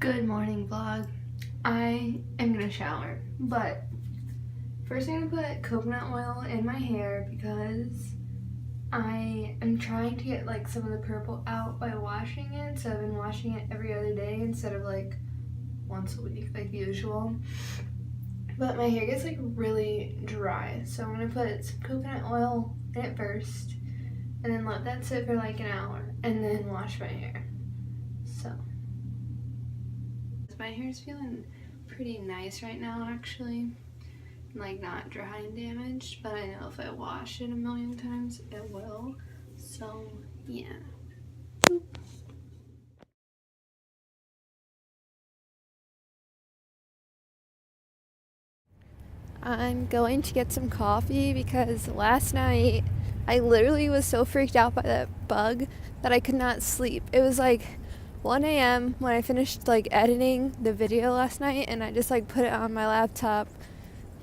Good morning vlog. I am gonna shower, but first I'm gonna put coconut oil in my hair because I am trying to get like some of the purple out by washing it. So I've been washing it every other day instead of like once a week like usual. But my hair gets like really dry, so I'm gonna put some coconut oil in it first and then let that sit for like an hour and then wash my hair. So my hair's feeling pretty nice right now, actually. Like, not dry and damaged, but I know if I wash it a million times, it will. So, yeah. I'm going to get some coffee because last night I literally was so freaked out by that bug that I could not sleep. It was like 1 a.m. when I finished like editing the video last night, and I just like put it on my laptop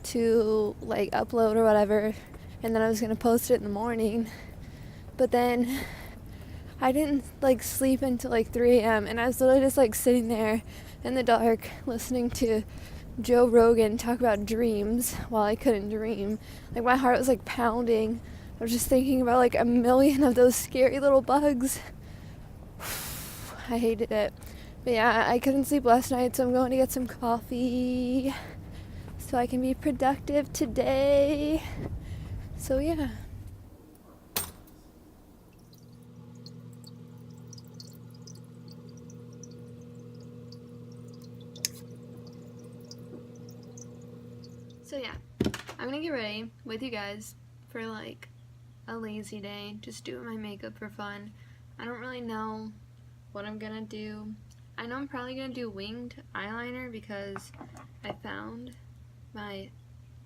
to like upload or whatever, and then I was gonna post it in the morning, but then I didn't like sleep until like 3 a.m. and I was literally just like sitting there in the dark listening to Joe Rogan talk about dreams while I couldn't dream. Like, my heart was like pounding. I was just thinking about like a million of those scary little bugs. I hated it. But yeah, I couldn't sleep last night, so I'm going to get some coffee so I can be productive today. So yeah. So yeah, I'm gonna get ready with you guys for like a lazy day, just doing my makeup for fun. I don't really know what I'm gonna do. I know I'm probably gonna do winged eyeliner because I found my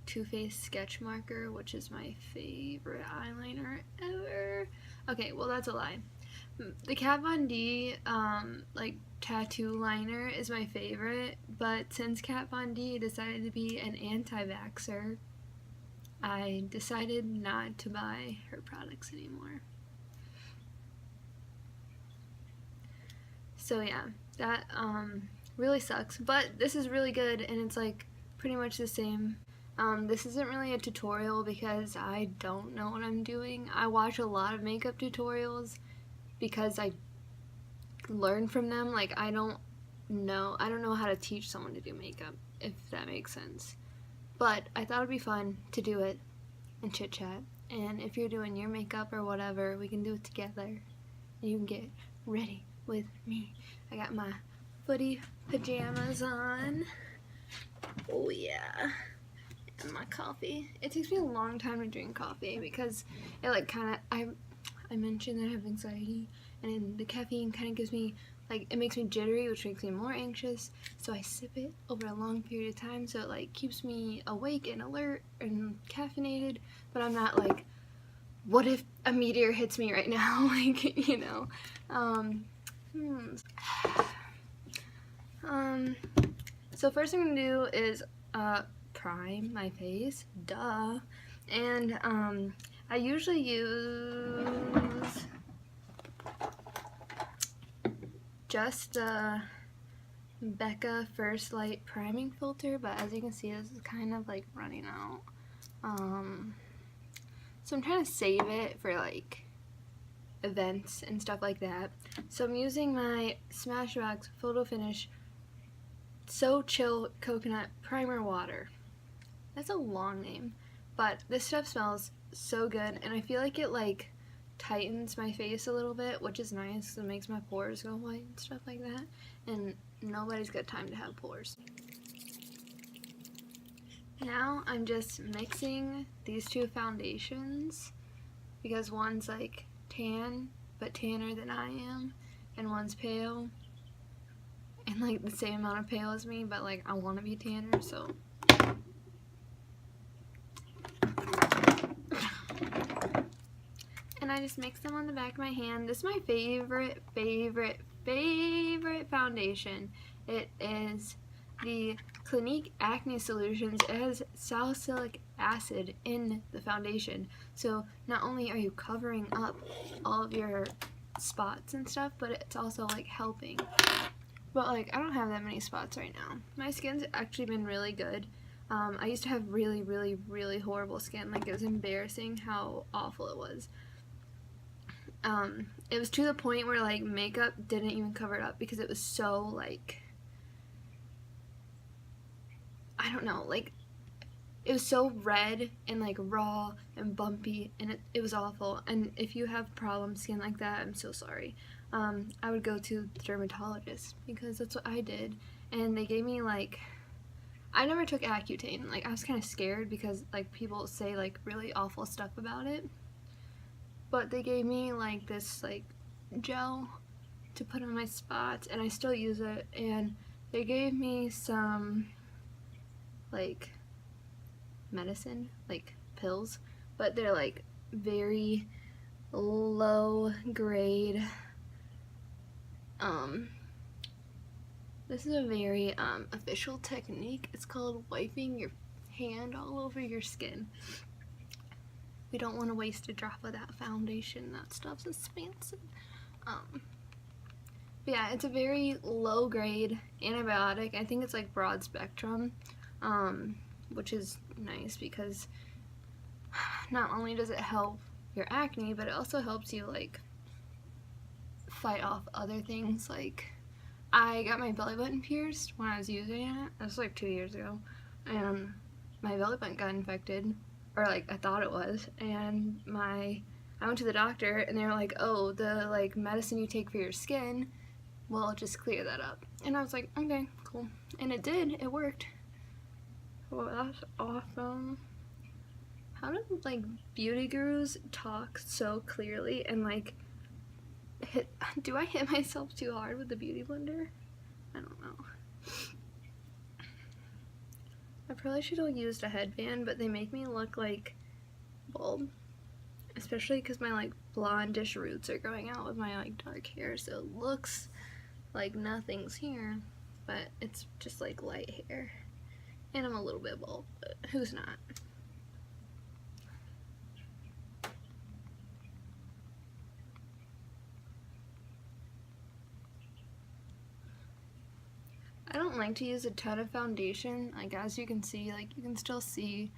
Too Faced sketch marker, which is my favorite eyeliner ever. Okay, well, that's a lie. The Kat Von D like tattoo liner is my favorite, but since Kat Von D decided to be an anti-vaxxer, I decided not to buy her products anymore. So yeah, that really sucks, but this is really good, and it's like pretty much the same. This isn't really a tutorial because I don't know what I'm doing. I watch a lot of makeup tutorials because I learn from them. Like, I don't know how to teach someone to do makeup, if that makes sense. But I thought it'd be fun to do it and chit chat. And if you're doing your makeup or whatever, we can do it together. And you can get ready with me. I got my footy pajamas on. Oh yeah. And my coffee. It takes me a long time to drink coffee because it like kind of, I mentioned that I have anxiety, and the caffeine kind of gives me, like, it makes me jittery, which makes me more anxious, so I sip it over a long period of time, so it like keeps me awake and alert and caffeinated, but I'm not like, what if a meteor hits me right now? Like, you know. So first thing I'm gonna do is prime my face, duh, and I usually use just the Becca First Light priming filter, but as you can see, this is kind of like running out. So I'm trying to save it for like events and stuff like that. So I'm using my Smashbox Photo Finish So Chill Coconut Primer Water. That's a long name, but this stuff smells so good, and I feel like it like tightens my face a little bit, which is nice. It makes my pores go white and stuff like that, and nobody's got time to have pores. Now I'm just mixing these two foundations because one's like tan, but tanner than I am, and one's pale, and like the same amount of pale as me, but like I want to be tanner, so. And I just mix them on the back of my hand. This is my favorite foundation. It is the Clinique Acne Solutions. It has salicylic acid in the foundation. So not only are you covering up all of your spots and stuff, but it's also like helping But like, I don't have that many spots right now. My skin's actually been really good. I used to have really, really, really horrible skin. Like, it was embarrassing how awful it was. It was to the point where like makeup didn't even cover it up because it was so like, I don't know, like it was so red and like raw and bumpy, and it was awful. And if you have problem skin like that, I'm so sorry. I would go to the dermatologist because that's what I did, and they gave me like, I never took Accutane. Like, I was kind of scared because like people say like really awful stuff about it, but they gave me like this like gel to put on my spots, and I still use it. And they gave me some like medicine, like pills, but they're like very low grade. This is a very official technique. It's called wiping your hand all over your skin. We don't want to waste a drop of that foundation. That stuff's expensive. But yeah, it's a very low grade antibiotic. I think it's like broad spectrum, which is nice because not only does it help your acne, but it also helps you like fight off other things. Like, I got my belly button pierced when I was using it. That was like 2 years ago, and my belly button got infected, or like I thought it was, and I went to the doctor and they were like, oh, the like medicine you take for your skin will just clear that up. And I was like, okay, cool. And it did. It worked. Well, that's awesome. How do like beauty gurus talk so clearly and like do I hit myself too hard with the beauty blender? I don't know. I probably should have used a headband, but they make me look like bald, especially because my like blondish roots are growing out with my like dark hair, so it looks like nothing's here, but it's just like light hair, and I'm a little bit bald, but who's not? I don't like to use a ton of foundation. Like, as you can see, like you can still see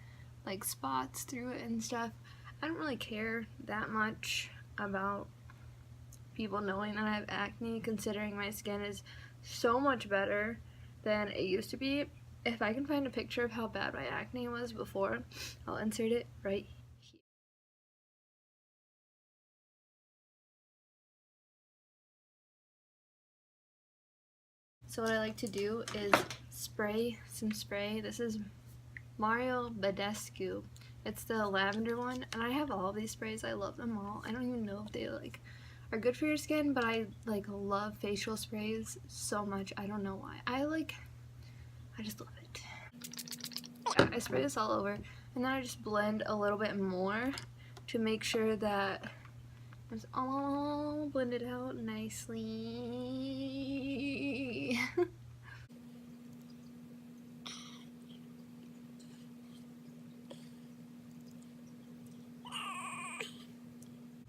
like spots through it and stuff. I don't really care that much about people knowing that I have acne, considering my skin is so much better than it used to be. If I can find a picture of how bad my acne was before, I'll insert it right here. So what I like to do is spray some spray. This is Mario Badescu. It's the lavender one, and I have all these sprays. I love them all. I don't even know if they like are good for your skin, but I like love facial sprays so much. I don't know why. I just love it. Yeah, I spray this all over, and then I just blend a little bit more to make sure that it's all blended out nicely.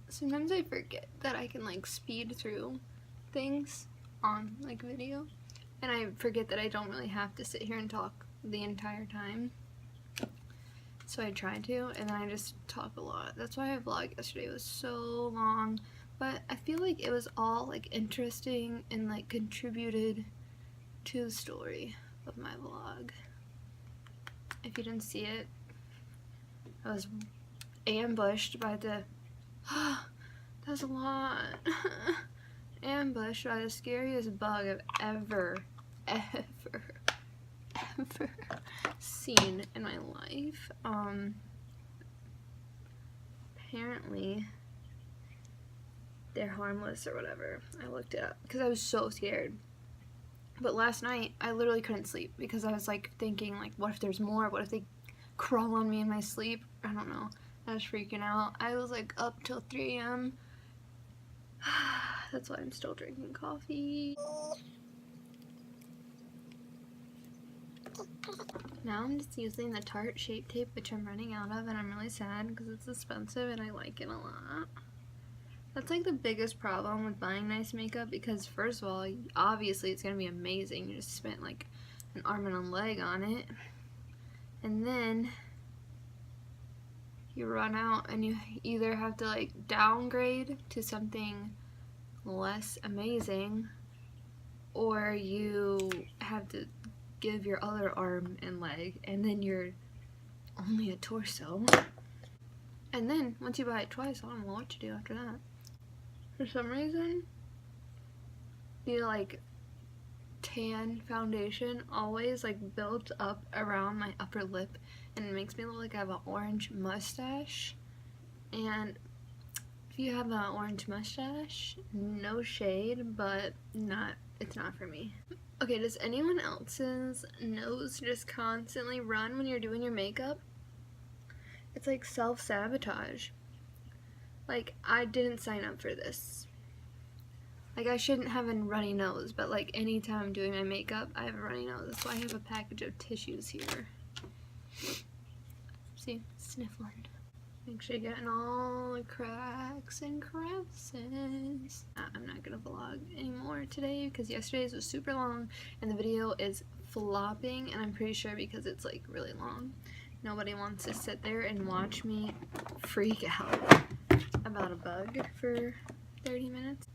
Sometimes I forget that I can like speed through things on like video, and I forget that I don't really have to sit here and talk the entire time. So I try to, and then I just talk a lot. That's why my vlog yesterday was so long, but I feel like it was all like interesting and like contributed to the story of my vlog. If you didn't see it, I was ambushed by the that's a lot. Ambushed by the scariest bug I've ever seen in my life. Apparently they're harmless or whatever. I looked it up because I was so scared. But last night I literally couldn't sleep because I was like thinking like, what if there's more? What if they crawl on me in my sleep? I don't know. I was freaking out. I was like up till 3 a.m. That's why I'm still drinking coffee. Now I'm just using the Tarte Shape Tape, which I'm running out of, and I'm really sad because it's expensive and I like it a lot. That's like the biggest problem with buying nice makeup, because first of all, obviously it's gonna be amazing. You just spent like an arm and a leg on it, and then you run out and you either have to like downgrade to something less amazing, or you have to give your other arm and leg, and then you're only a torso. And then once you buy it twice, I don't know what to do after that. For some reason, the like tan foundation always like builds up around my upper lip, and it makes me look like I have an orange mustache. And if you have an orange mustache, no shade, but it's not for me. Okay, does anyone else's nose just constantly run when you're doing your makeup? It's like self-sabotage. Like, I didn't sign up for this. Like, I shouldn't have a runny nose, but like anytime I'm doing my makeup, I have a runny nose. So I have a package of tissues here. See, sniffling. Make sure you're getting all the cracks and crevices. I'm not gonna vlog anymore today because yesterday's was super long and the video is flopping, and I'm pretty sure because it's like really long. Nobody wants to sit there and watch me freak out about a bug for 30 minutes.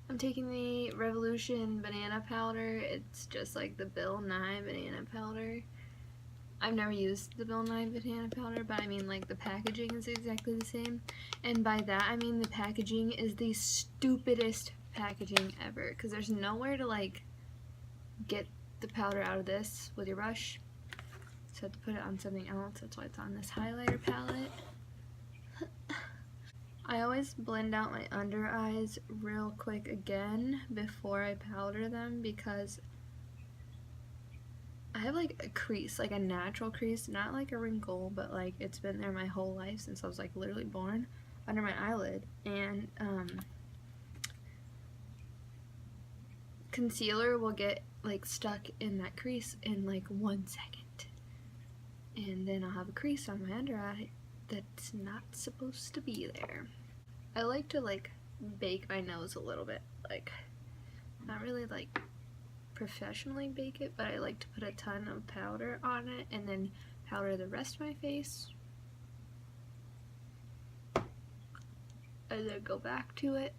I'm taking the Revolution banana powder. It's just like the Bill Nye banana powder. I've never used the Bill Nye banana powder, but I mean like the packaging is exactly the same. And by that I mean the packaging is the stupidest packaging ever, because there's nowhere to like get the powder out of this with your brush. So I have to put it on something else. That's why it's on this highlighter palette. I always blend out my under eyes real quick again before I powder them, because I have like a crease, like a natural crease, not like a wrinkle, but like it's been there my whole life since I was like literally born, under my eyelid. And concealer will get like stuck in that crease in like 1 second, and then I'll have a crease on my under eye that's not supposed to be there. I like to like bake my nose a little bit, like not really like professionally bake it, but I like to put a ton of powder on it and then powder the rest of my face and then go back to it.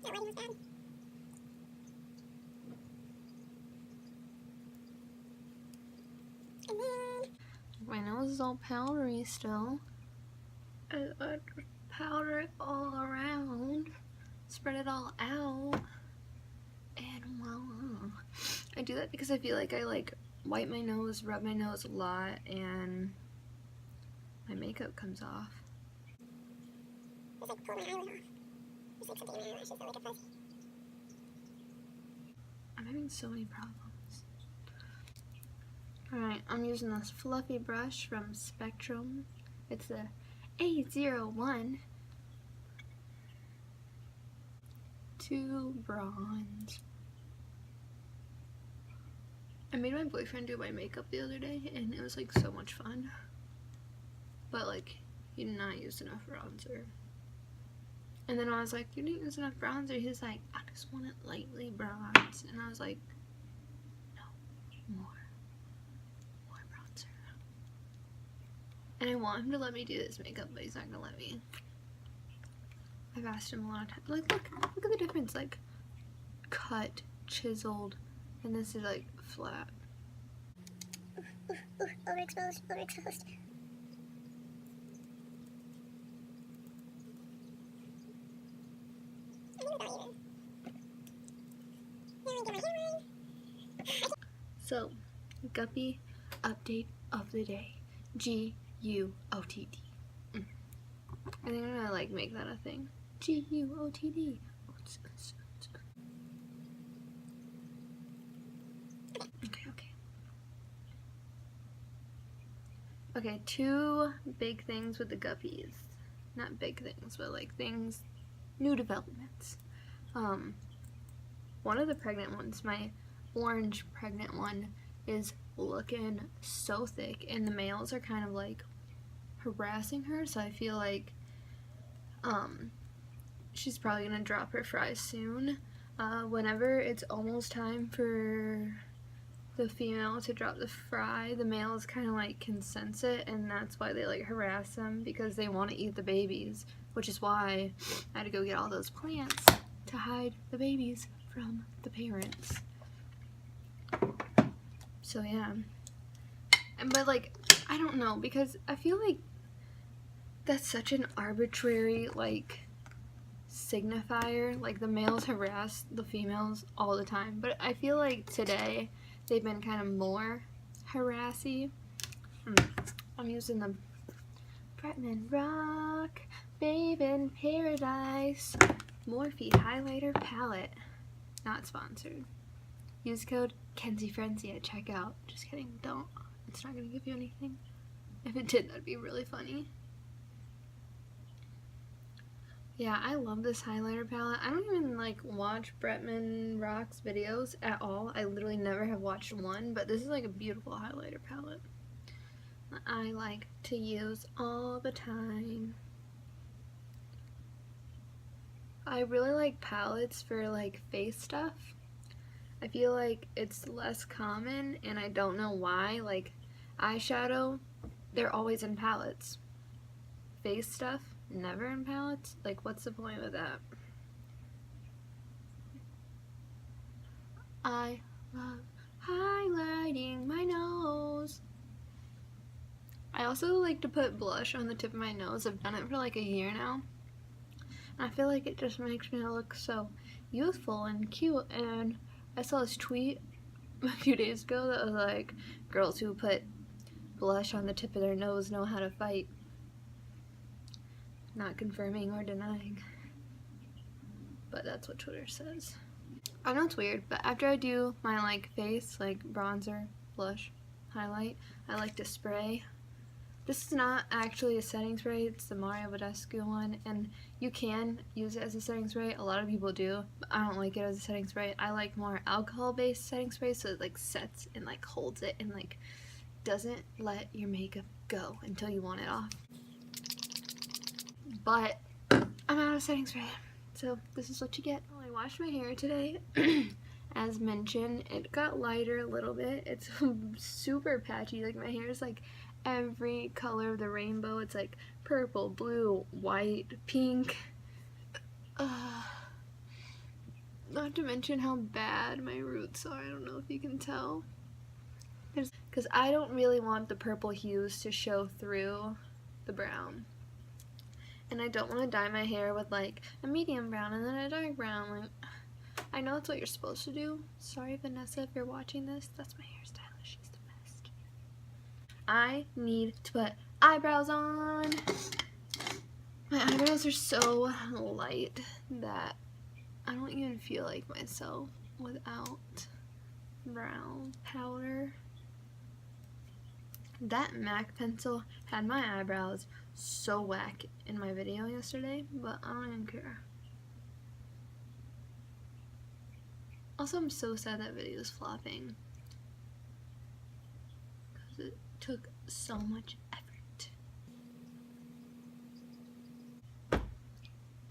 That lighting was bad. And then My nose is all powdery still. I powder it all around, spread it all out, and voila. I do that because I feel like I like wipe my nose, rub my nose a lot, and my makeup comes off. it's like pull my eyelid off. It's like something in my eyelashes that like a fuzz. I'm having so many problems. Alright, I'm using this fluffy brush from Spectrum. It's the A01 to bronze. I made my boyfriend do my makeup the other day, and it was like so much fun. But like, he did not use enough bronzer. And then I was like, you didn't use enough bronzer. He was like, I just want it lightly bronzed. And I was like, no, more bronzer. And I want him to let me do this makeup, but he's not gonna let me. I've asked him a lot of times. Like, look at the difference. Like, cut, chiseled, and this is like flat. Overexposed, overexposed. So, Guppy update of the day. G-U-O-T-D. I think I'm gonna like make that a thing. G-U-O-T-D. Okay. Okay, two big things with the guppies. Not big things, but like things, new developments. One of the pregnant ones, my orange pregnant one, is looking so thick, and the males are kind of like harassing her, so I feel like she's probably gonna drop her fries soon. Whenever it's almost time for the female to drop the fry, the males kind of like can sense it, and that's why they like harass them, because they want to eat the babies, which is why I had to go get all those plants to hide the babies from the parents. So yeah, but like I don't know, because I feel like that's such an arbitrary like signifier. Like the males harass the females all the time, but I feel like today they've been kind of more harassy. I'm using the Bretman Rock Babe in Paradise Morphe Highlighter Palette. Not sponsored. Use code KenzieFrenzy at checkout. Just kidding, don't. It's not gonna give you anything. If it did, that'd be really funny. Yeah, I love this highlighter palette. I don't even like watch Bretman Rock's videos at all. I literally never have watched one, but this is like a beautiful highlighter palette that I like to use all the time. I really like palettes for like face stuff. I feel like it's less common, and I don't know why. Like eyeshadow, they're always in palettes. Face stuff, never in palettes. Like, what's the point with that? I love highlighting my nose. I also like to put blush on the tip of my nose. I've done it for like a year now. And I feel like it just makes me look so youthful and cute. And I saw this tweet a few days ago that was like, girls who put blush on the tip of their nose know how to fight. Not confirming or denying, but that's what Twitter says. I know it's weird, but after I do my like face, like bronzer, blush, highlight, I like to spray. This is not actually a setting spray, it's the Mario Badescu one, and you can use it as a setting spray. A lot of people do, but I don't like it as a setting spray. I like more alcohol-based setting spray, so it like sets and like holds it and like doesn't let your makeup go until you want it off. But I'm out of setting spray, so this is what you get. Well, I washed my hair today. As mentioned, it got lighter a little bit. It's super patchy. Like my hair is like every color of the rainbow. It's like purple, blue, white, pink. Not to mention how bad my roots are. I don't know if you can tell. Because I don't really want the purple hues to show through the brown. And I don't want to dye my hair with like a medium brown and then a dark brown. Like, I know that's what you're supposed to do. Sorry, Vanessa, if you're watching this. That's my hairstylist. She's the best. I need to put eyebrows on. My eyebrows are so light that I don't even feel like myself without brown powder. That MAC pencil had my eyebrows so whack in my video yesterday, but I don't even care. Also, I'm so sad that video is flopping because it took so much effort.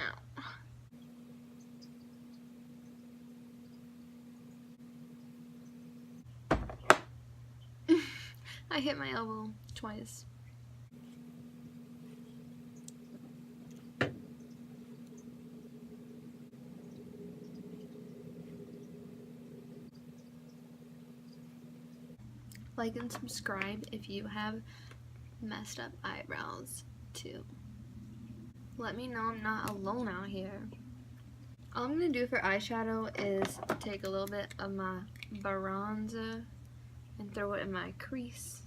Ow. I hit my elbow twice. Like and subscribe if you have messed up eyebrows too. Let me know I'm not alone out here. All I'm going to do for eyeshadow is take a little bit of my bronzer and throw it in my crease.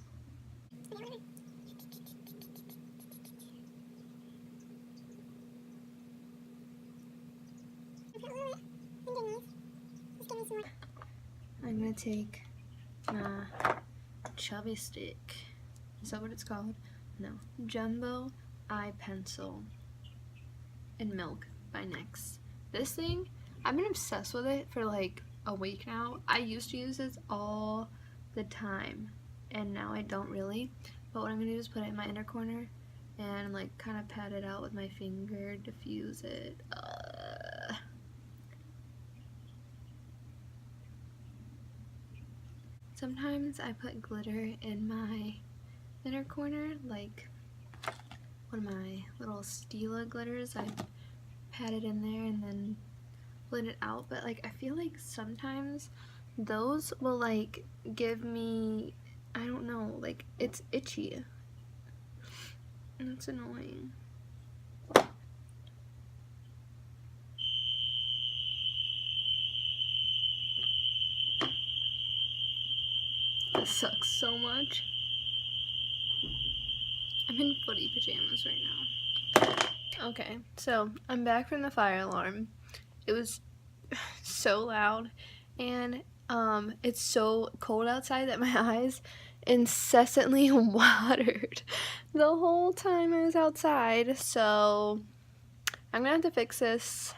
I'm going to take my chubby stick Is that what it's called? No. Jumbo Eye Pencil in Milk by NYX. This thing, I've been obsessed with it for like a week now. I used to use this all the time, and now I don't really. But what I'm gonna do is put it in my inner corner and like kind of pat it out with my finger, diffuse it. Sometimes I put glitter in my inner corner, like one of my little Stila glitters. I pat it in there and then blend it out, but like I feel like sometimes those will like give me, I don't know, like it's itchy and it's annoying. This sucks so much. I'm in footy pajamas right now. Okay, so I'm back from the fire alarm. It was so loud, and it's so cold outside that my eyes incessantly watered the whole time I was outside, so I'm gonna have to fix this.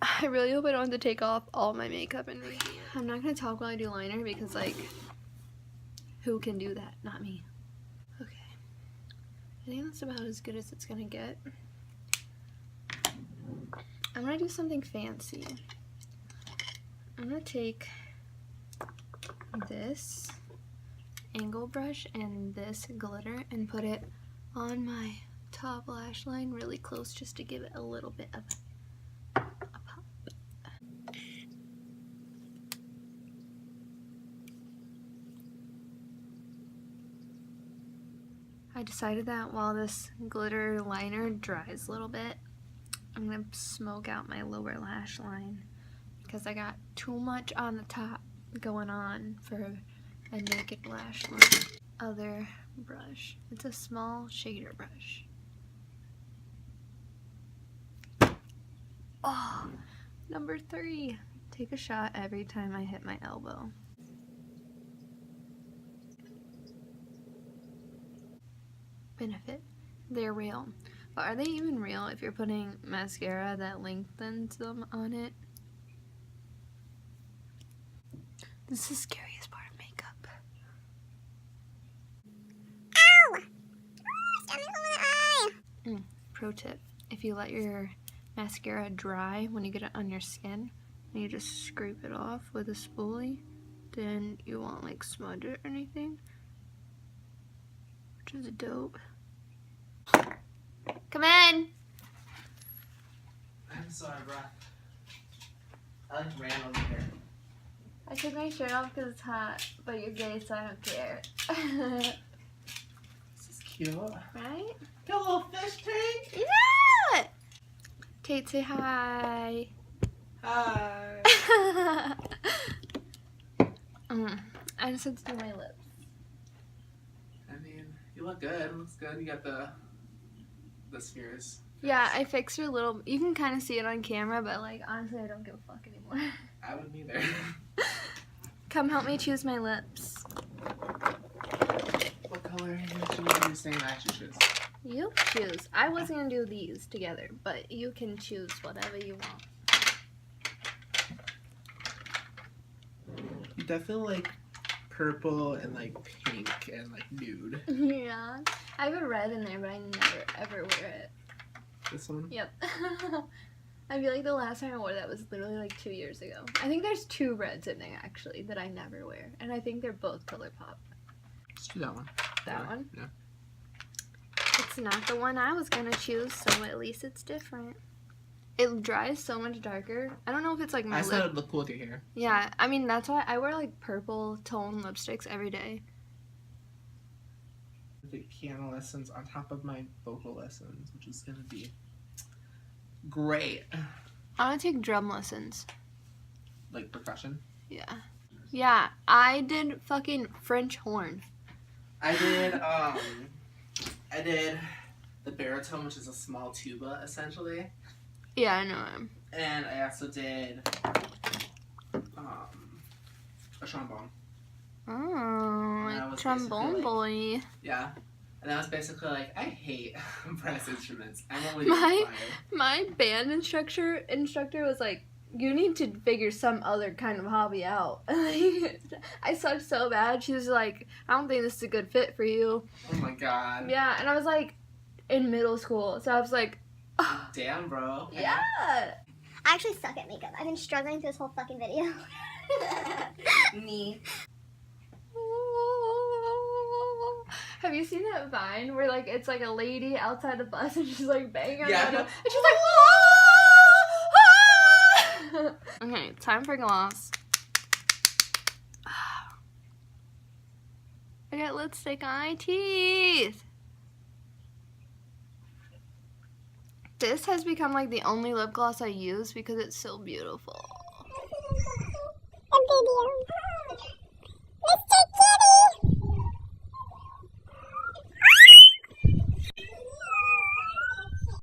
I really hope I don't have to take off all my makeup and redo it. I'm not gonna talk while I do liner because, like, who can do that? Not me. Okay. I think that's about as good as it's gonna get. I'm gonna do something fancy. I'm gonna take this angle brush and this glitter and put it on my top lash line really close just to give it a little bit of a pop. I decided that while this glitter liner dries a little bit, I'm gonna smoke out my lower lash line because I got too much on the top going on for a naked lash line. Other brush. It's a small shader brush. Oh, number 3. Take a shot every time I hit my elbow. Benefit. They're real. But are they even real if you're putting mascara that lengthens them on it? This is the scariest part of makeup. Ow! Stop it over the eye! Pro tip. If you let your mascara dry when you get it on your skin, and you just scrape it off with a spoolie, then you won't like smudge it or anything. Which is dope. Come in! I'm sorry, bro. I like ran over here. I took my shirt off because it's hot, but you're gay, so I don't care. This is cute. Right? Got a little fish tank. Yeah! Tate, say hi. Hi. I just had to do my lips. I mean, you look good. It looks good. You got the spheres. Yeah, I fixed your little. You can kind of see it on camera, but like honestly, I don't give a fuck anymore. I wouldn't either. Come help me choose my lips. What color are you saying I should choose? You choose. I was gonna do these together, but you can choose whatever you want. You definitely like purple and like pink and like nude. Yeah, I have a red in there, but I never ever wear it. This one? Yep. I feel like the last time I wore that was literally like 2 years ago. I think there's 2 reds in there actually that I never wear, and I think they're both ColourPop. Let's do that one. That one? Yeah. It's not the one I was gonna choose, so at least it's different. It dries so much darker. I don't know if it's like my I lip. said it'd look cool with your hair. Yeah, I mean that's why I wear like purple tone lipsticks every day. The piano lessons on top of my vocal lessons, which is gonna be great. I want to take drum lessons. Like percussion. Yeah. Yeah, I did fucking French horn. I did the baritone, which is a small tuba essentially. Yeah, I know him. And I also did a trombone. Oh, And that like was trombone basically, boy. Yeah. And I was basically like, I hate brass instruments. I'm only My- choir. My band instructor was like, you need to figure some other kind of hobby out. I sucked so bad. She was like, I don't think this is a good fit for you. Oh my god. Yeah, and I was like in middle school, so I was like, Damn, bro. Okay. yeah. I actually suck at makeup. I've been struggling through this whole fucking video. Me. Have you seen that Vine where like it's like a lady outside the bus and she's like banging on Yeah. the window and she's like, okay, time for gloss. I got lipstick on my teeth. This has become like the only lip gloss I use because it's so beautiful.